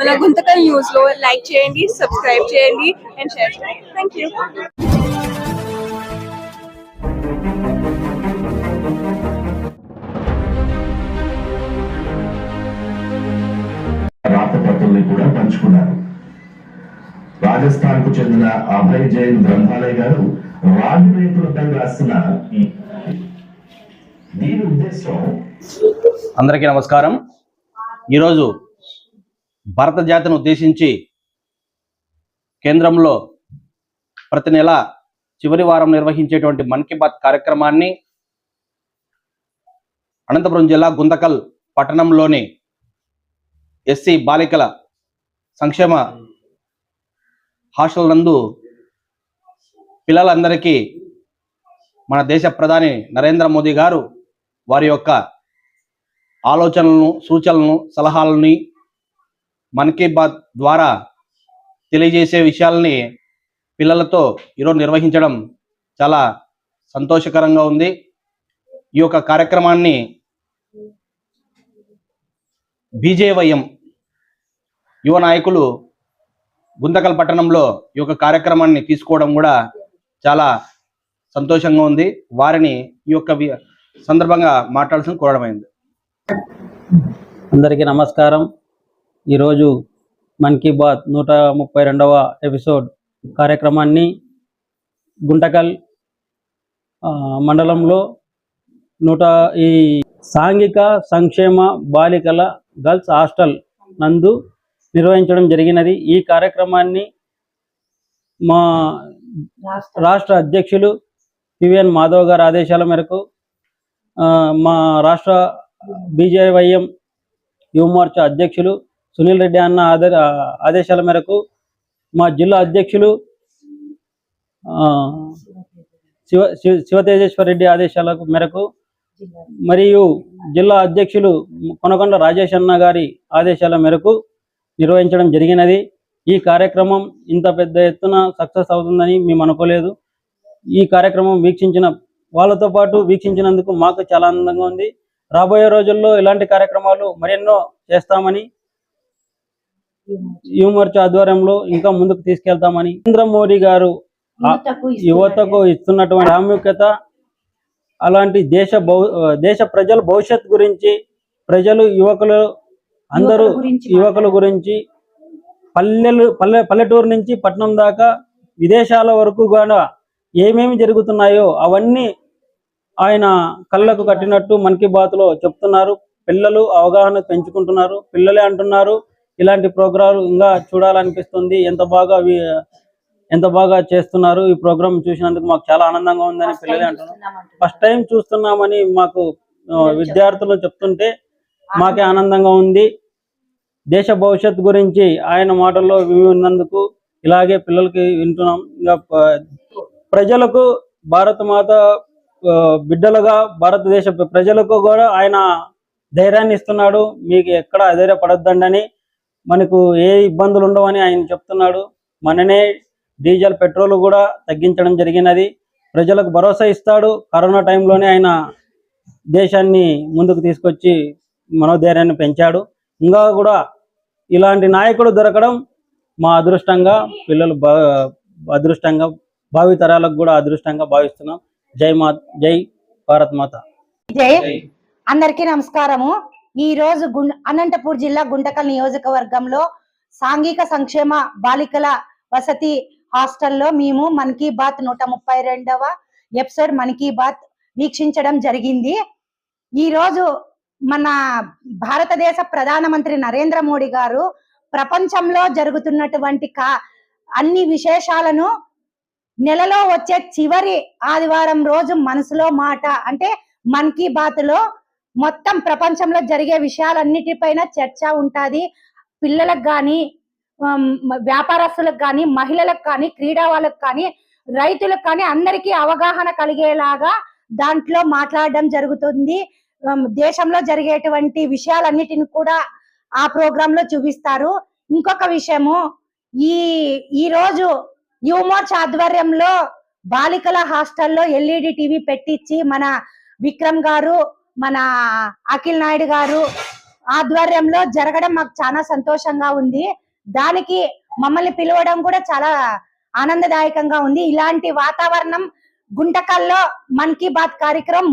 మన గుంతకల్ న్యూస్ లో లైక్ చేయండి, సబ్స్క్రైబ్ చేయండి అండ్ షేర్ చేయండి. Thank you. రాతపత్రుల్ని కూడా పంచుకున్నారు. రాజస్థాన్ కు చెందిన అభయ్ జైన్ గ్రంథాలయ గారు రాజనీతులపై రాసిన దీని ఉద్దేశం. అందరికీ నమస్కారం. ఈరోజు భారత జాతిని ఉద్దేశించి కేంద్రంలో ప్రతి నెల చివరి వారం నిర్వహించేటువంటి మన్ కీ బాత్ కార్యక్రమాన్ని అనంతపురం జిల్లా గుంతకల్ పట్టణంలోని ఎస్సీ బాలికల సంక్షేమ హాస్టల్ నందు పిల్లలందరికీ మన దేశ ప్రధాని నరేంద్ర మోదీ గారు వారి యొక్క ఆలోచనలను, సూచనలను, సలహాలని మన్ కీ బాత్ ద్వారా తెలియజేసే విషయాలని పిల్లలతో ఈరోజు నిర్వహించడం చాలా సంతోషకరంగా ఉంది. ఈ యొక్క కార్యక్రమాన్ని బీజేవైఎం యువ నాయకులు గుంతకల్ పట్టణంలో ఈ యొక్క కార్యక్రమాన్ని తీసుకోవడం కూడా చాలా సంతోషంగా ఉంది. వారిని ఈ యొక్క సందర్భంగా మాట్లాడాల్సిన కోరడమైంది. అందరికీ నమస్కారం. ఈరోజు మన్ కీ బాత్ 132వ ఎపిసోడ్ కార్యక్రమాన్ని గుంటకల్ మండలంలో ఈ సాంఘిక సంక్షేమ బాలికల గర్ల్స్ హాస్టల్ నందు నిర్వహించడం జరిగినది. ఈ కార్యక్రమాన్ని మా రాష్ట్ర అధ్యక్షులు పివిఎన్ మాధవ్ గారి ఆదేశాల మేరకు, మా రాష్ట్ర బీజేవైఎం యువ మోర్చా అధ్యక్షులు సునీల్ రెడ్డి అన్న ఆదేశాల మేరకు, మా జిల్లా అధ్యక్షులు శివతేజేశ్వర రెడ్డి ఆదేశాల మేరకు మరియు జిల్లా అధ్యక్షులు కొనకొండ రాజేష్ అన్న గారి ఆదేశాల మేరకు నిర్వహించడం జరిగినది. ఈ కార్యక్రమం ఇంత పెద్ద ఎత్తున సక్సెస్ అవుతుందని మేము అనుకోలేదు. ఈ కార్యక్రమం వీక్షించిన వాళ్ళతో పాటు వీక్షించినందుకు మాకు చాలా ఆనందంగా ఉంది. రాబోయే రోజుల్లో ఇలాంటి కార్యక్రమాలు మరెన్నో చేస్తామని, యువ మోర్చా ఆధ్వర్యంలో ఇంకా ముందుకు తీసుకెళ్తామని, నరేంద్ర మోడీ గారు యువతకు ఇస్తున్నటువంటి ప్రాముఖ్యత, అలాంటి దేశ ప్రజల భవిష్యత్ గురించి, ప్రజలు యువకులు అందరూ యువకుల గురించి, పల్లెటూరు నుంచి పట్టణం దాకా విదేశాల వరకు కూడా ఏమేమి జరుగుతున్నాయో అవన్నీ ఆయన కళ్ళకు కట్టినట్టు మన్ కీ బాత్లో చెప్తున్నారు. పిల్లలు అవగాహన పెంచుకుంటున్నారు. పిల్లలే అంటున్నారు ఇలాంటి ప్రోగ్రాలు ఇంకా చూడాలనిపిస్తుంది, ఎంత బాగా చేస్తున్నారు, ఈ ప్రోగ్రామ్ చూసినందుకు మాకు చాలా ఆనందంగా ఉందని పిల్లలే అంటున్నారు. ఫస్ట్ టైం చూస్తున్నామని మాకు విద్యార్థులు చెప్తుంటే మాకే ఆనందంగా ఉంది. దేశ భవిష్యత్తు గురించి ఆయన మాటల్లో విన్నందుకు ఇలాగే పిల్లలకి వింటున్నాం. ఇంకా ప్రజలకు, భారత మాత బిడ్డలుగా భారతదేశ ప్రజలకు కూడా ఆయన ధైర్యాన్ని ఇస్తున్నాడు. మీకు ఎక్కడ అధైర్యపడొద్దండి, మనకు ఏ ఇబ్బందులు ఉండవని ఆయన చెప్తున్నాడు. మననే డీజిల్, పెట్రోల్ కూడా తగ్గించడం జరిగినది. ప్రజలకు భరోసా ఇస్తాడు. కరోనా టైంలోనే ఆయన దేశాన్ని ముందుకు తీసుకొచ్చి మనోధైర్యాన్ని పెంచాడు. ఇంకా కూడా ఇలాంటి నాయకుడు దొరకడం మా అదృష్టంగా, పిల్లలు అదృష్టంగా, భావితరాలకు కూడా అదృష్టంగా భావిస్తున్నాం. జై భారత్ మాత. జై. అందరికీ నమస్కారము. ఈ రోజు అనంతపూర్ జిల్లా గుంటకల్ నియోజకవర్గంలో సాంఘిక సంక్షేమ బాలికల వసతి హాస్టల్లో మేము మన్ కీ బాత్ 132వ ఎపిసోడ్ మన్ కీ బాత్ వీక్షించడం జరిగింది. ఈ రోజు మన భారతదేశ ప్రధానమంత్రి నరేంద్ర మోడీ గారు ప్రపంచంలో జరుగుతున్నటువంటి అన్ని విశేషాలను నెలలో వచ్చే చివరి ఆదివారం రోజు మనసులో మాట అంటే మన్ కీ బాత్ లో మొత్తం ప్రపంచంలో జరిగే విషయాలన్నిటిపైన చర్చ ఉంటుంది. పిల్లలకు కానీ, వ్యాపారస్తులకు కానీ, మహిళలకు కానీ, క్రీడా వాళ్ళకు కానీ, రైతులకు కానీ అందరికీ అవగాహన కలిగేలాగా దాంట్లో మాట్లాడడం జరుగుతుంది. దేశంలో జరిగేటువంటి విషయాలన్నిటిని కూడా ఆ ప్రోగ్రామ్ లో చూపిస్తారు. ఇంకొక విషయము, ఈ రోజు యువ మోర్చా ఆధ్వర్యంలో బాలికల హాస్టల్లో ఎల్ఈడి టీవీ పెట్టించి మన విక్రమ్ గారు, మన అఖిల్ నాయుడు గారు, ఆధ్వర్యంలో జరగడం మాకు చాలా సంతోషంగా ఉంది. దానికి మమ్మల్ని పిలవడం కూడా చాలా ఆనందదాయకంగా ఉంది. ఇలాంటి వాతావరణం గుంటకల్లో మన్ కీ బాత్ కార్యక్రమం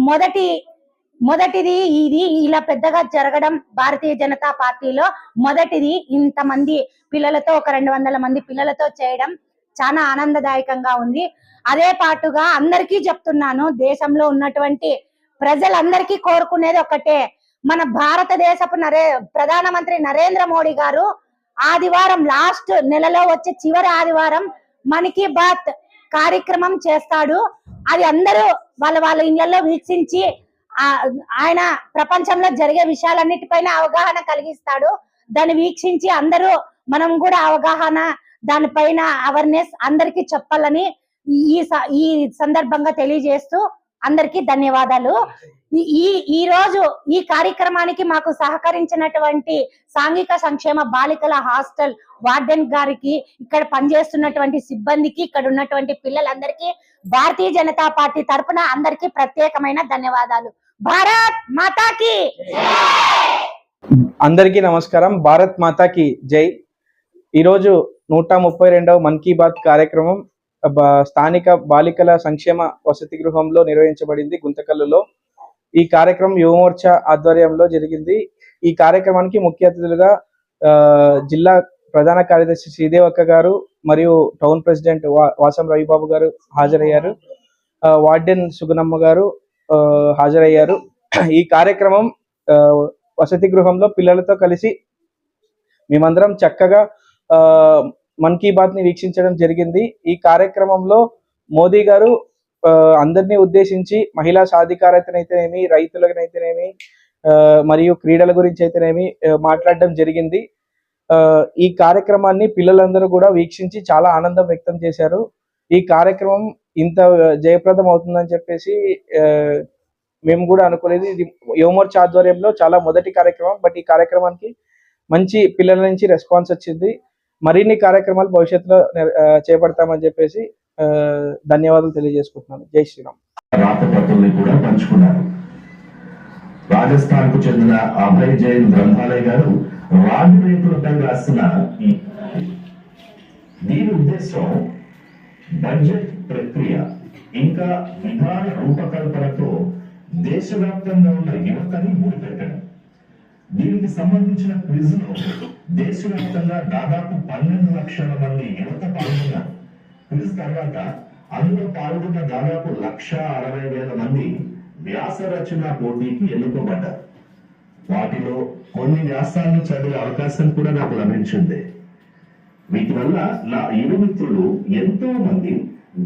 మొదటిది. ఇది ఇలా పెద్దగా జరగడం భారతీయ జనతా పార్టీలో మొదటిది. ఇంతమంది పిల్లలతో, ఒక 200 మంది పిల్లలతో చేయడం చాలా ఆనందదాయకంగా ఉంది. అదే పాటుగా అందరికీ చెప్తున్నాను, దేశంలో ఉన్నటువంటి ప్రజలందరికీ కోరుకునేది ఒకటే, మన భారతదేశపు ప్రధానమంత్రి నరేంద్ర మోడీ గారు ఆదివారం, లాస్ట్ నెలలో వచ్చే చివరి ఆదివారం మన్ కీ బాత్ కార్యక్రమం చేస్తాడు. అది అందరూ వాళ్ళ ఇళ్లలో వీక్షించి ఆయన ప్రపంచంలో జరిగే విషయాలన్నిటిపైన అవగాహన కలిగిస్తాడు. దాన్ని వీక్షించి అందరూ మనం కూడా అవగాహన, దానిపైన అవేర్నెస్ అందరికీ చెప్పాలని ఈ సందర్భంగా తెలియజేస్తూ అందరికీ ధన్యవాదాలు. ఈ రోజు ఈ కార్యక్రమానికి మాకు సహకరించినటువంటి సాంఘిక సంక్షేమ బాలికల హాస్టల్ వార్డెన్ గారికి, ఇక్కడ పనిచేస్తున్నటువంటి సిబ్బందికి, ఇక్కడ ఉన్నటువంటి పిల్లలందరికీ భారతీయ జనతా పార్టీ తరఫున అందరికీ ప్రత్యేకమైన ధన్యవాదాలు. భారత్ మాతాకి అందరికీ నమస్కారం. భారత్ మాతాకి జై. ఈరోజు 132వ మన్ కీ బాత్ కార్యక్రమం స్థానిక బాలికల సంక్షేమ వసతి గృహంలో నిర్వహించబడింది గుంతకల్లులో. ఈ కార్యక్రమం యువమోర్చా ఆధ్వర్యంలో జరిగింది. ఈ కార్యక్రమానికి ముఖ్య అతిథులుగా జిల్లా ప్రధాన కార్యదర్శి శ్రీదేవక్క గారు మరియు టౌన్ ప్రెసిడెంట్ వాసం రవిబాబు గారు హాజరయ్యారు. వార్డెన్ సుగుణమ్మ గారు హాజరయ్యారు. ఈ కార్యక్రమం వసతి గృహంలో పిల్లలతో కలిసి మేమందరం చక్కగా మన్ కీ బాత్ ని వీక్షించడం జరిగింది. ఈ కార్యక్రమంలో మోదీ గారు అందరినీ ఉద్దేశించి మహిళా సాధికారతనైతేనేమి, రైతులకైతేనేమి, మరియు క్రీడల గురించి అయితేనేమి మాట్లాడడం జరిగింది. ఈ కార్యక్రమాన్ని పిల్లలందరూ కూడా వీక్షించి చాలా ఆనందం వ్యక్తం చేశారు. ఈ కార్యక్రమం ఇంత జయప్రదం అవుతుందని చెప్పేసి మేము కూడా అనుకోలేదు. ఇది యువమోర్చా ఆధ్వర్యంలో చాలా మొదటి కార్యక్రమం. బట్ ఈ కార్యక్రమానికి మంచి పిల్లల నుంచి రెస్పాన్స్ వచ్చింది. మరిన్ని కార్యక్రమాలు భవిష్యత్తులో చేపడతామని చెప్పేసి ధన్యవాదాలు తెలియజేసుకుంటున్నాను. జై శ్రీరామ్. రాతపత్రుల్ని కూడా పంచుకున్నారు. రాజస్థాన్ కు చెందిన అభయ్ జైన్ గ్రంథాలయ గారు రాజనీతులపై రాసిన దీని ఉద్దేశం బడ్జెట్ ప్రక్రియ ఇంకా విధాన రూపకల్పనతో దేశవ్యాప్తంగా ఉన్న యువతని ముడిపెట్టడం. దీనికి సంబంధించిన క్విజ్ లో దేశవ్యాప్తంగా దాదాపు 12 లక్షల మంది యువత పాల్గొన్నారు. క్విజ్ తర్వాత అందులో పాల్గొన్న దాదాపు 1,60,000 మంది వ్యాస రచన పోటీకి ఎన్నుకోబడ్డారు. వాటిలో కొన్ని వ్యాసాలను చదివే అవకాశం కూడా నాకు లభించింది. వీటి వల్ల నా యువ మిత్రులు ఎంతో మంది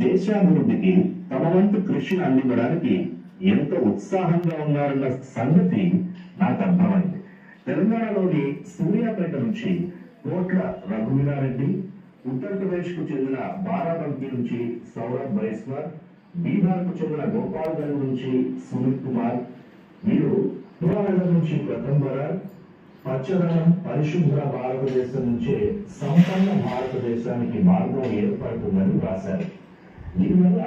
దేశాభివృద్ధికి తమ వంతు కృషిని అందించడానికి ఎంతో ఉత్సాహంగా ఉన్నారన్న సంగతి నాకు అర్థమైంది. తెలంగాణలోని సూర్యాపేట నుంచి కోట్ల రఘువీరారెడ్డి, ఉత్తరప్రదేశ్ కు చెందిన బారాబంకీ నుంచి సౌరభ్ బైస్వర్, బీహార్ కు చెందిన గోపాల్గంజ్ నుంచి సుమిత్ కుమార్, వీరు పూర్వానగర్ నుంచి ప్రథమ్ బరార్, పచ్చదనం పరిశుభ్ర భారతదేశం నుంచే సంపన్న భారతదేశానికి మార్గం ఏర్పడుతుందని రాశారు. దీనివల్ల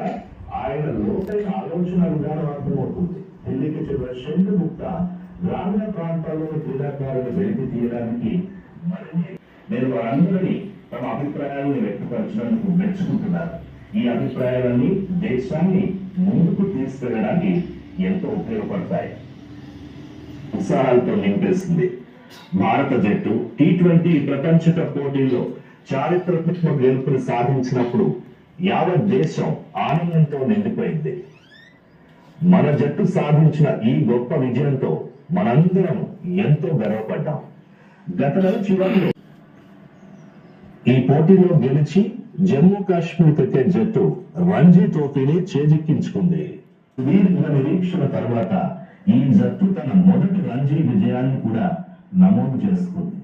ఆయన లోతైన ఆలోచన విధానం అర్థమవుతుంది. ఢిల్లీకి చెందిన శంకు గుప్తా గ్రామీణ ప్రాంతాల్లోని క్రీడాకారులను వెలికి తీయడానికి నేను వారందరినీ తమ అభిప్రాయాలను వ్యక్తపరచడానికి మెచ్చుకుంటున్నారు. ఈ అభిప్రాయాలన్నీ దేశాన్ని ముందుకు తీసుకెళ్ళడానికి ఎంతో ఉపయోగపడతాయి. ఉత్సాహాలతో నింపేసింది. భారత జట్టు T20 ప్రపంచ కప్ పోటీల్లో చారిత్రాత్మక గెలుపును సాధించినప్పుడు యావత్ దేశం ఆనందంతో నిండిపోయింది. మన జట్టు సాధించిన ఈ గొప్ప విజయంతో మనందరం ఎంతో గర్వపడ్డాం. గత నెల చివరిలో ఈ పోటీలో గెలిచి జమ్మూ కాశ్మీర్ క్రికెట్ జట్టు రంజీ ట్రోఫీని చేజిక్కించుకుంది. సుదీర్ఘ నిరీక్షణ తర్వాత ఈ జట్టు తన మొదటి రంజీ విజయాన్ని కూడా నమోదు చేసుకుంది.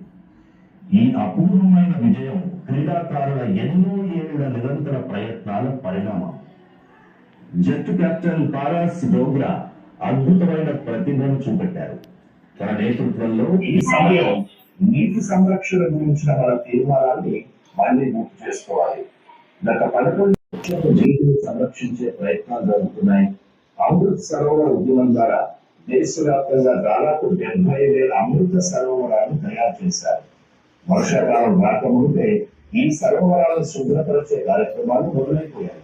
ఈ అపూర్వమైన విజయం క్రీడాకారుల ఎన్నో ఏళ్ల నిరంతర ప్రయత్నాల పరిణామం. జట్టు కెప్టెన్ పారస్ డోగ్రా అద్భుతమైన ప్రతిభను చూపెట్టారు. తన నేతృత్వంలో ఈ సమయం నీటి సంరక్షణ గురించిన మన తీర్మానాన్ని మళ్ళీ గుర్తు చేసుకోవాలి. గత 11 జీవిని సంరక్షించే ప్రయత్నాలు జరుగుతున్నాయి. అమృత్ సరోవర్ ఉద్యమం ద్వారా దేశవ్యాప్తంగా దాదాపు 70,000 అమృత సరోవరాలు తయారు చేశారు. వర్షాకాలం రాకముందే ఈ సరోవరాలను శుభ్రపరిచే కార్యక్రమాలు మొదలైపోయాయి.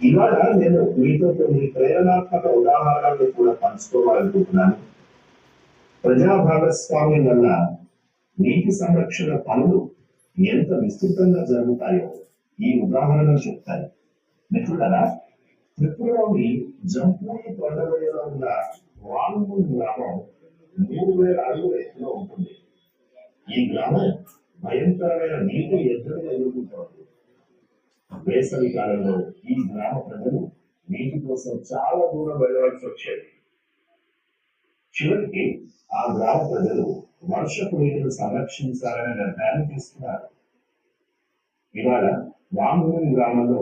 ఇవాళ నేను మీతో కొన్ని ప్రేరణాత్మక ఉదాహరణలు కూడా పంచుకోవాలనుకుంటున్నాను. ప్రజా భాగస్వామ్యం వల్ల నీటి సంరక్షణ పనులు ఎంత విస్తృతంగా జరుగుతాయో ఈ ఉదాహరణలు చెప్తాయి. మిత్రులారా, త్రిపురలోని జంపూరి కొండలలో ఉన్న వాంగ్మూల్ గ్రామం 3,000 అడుగుల ఎత్తులో ఉంటుంది. ఈ గ్రామం భయంకరమైన నీటి ఎద్దడిని ఎదుర్కొంటోంది. వేసవి కాలంలో ఈ గ్రామ ప్రజలు నీటి కోసం చాలా దూరం వెళ్ళవలసి వచ్చేది. చివరికి ఆ గ్రామ ప్రజలు వర్షపు నీటిని సంరక్షించాలనే నిర్ణయాన్ని తీసుకున్నారు. ఇవాళ వాంగ్మూల్ గ్రామంలో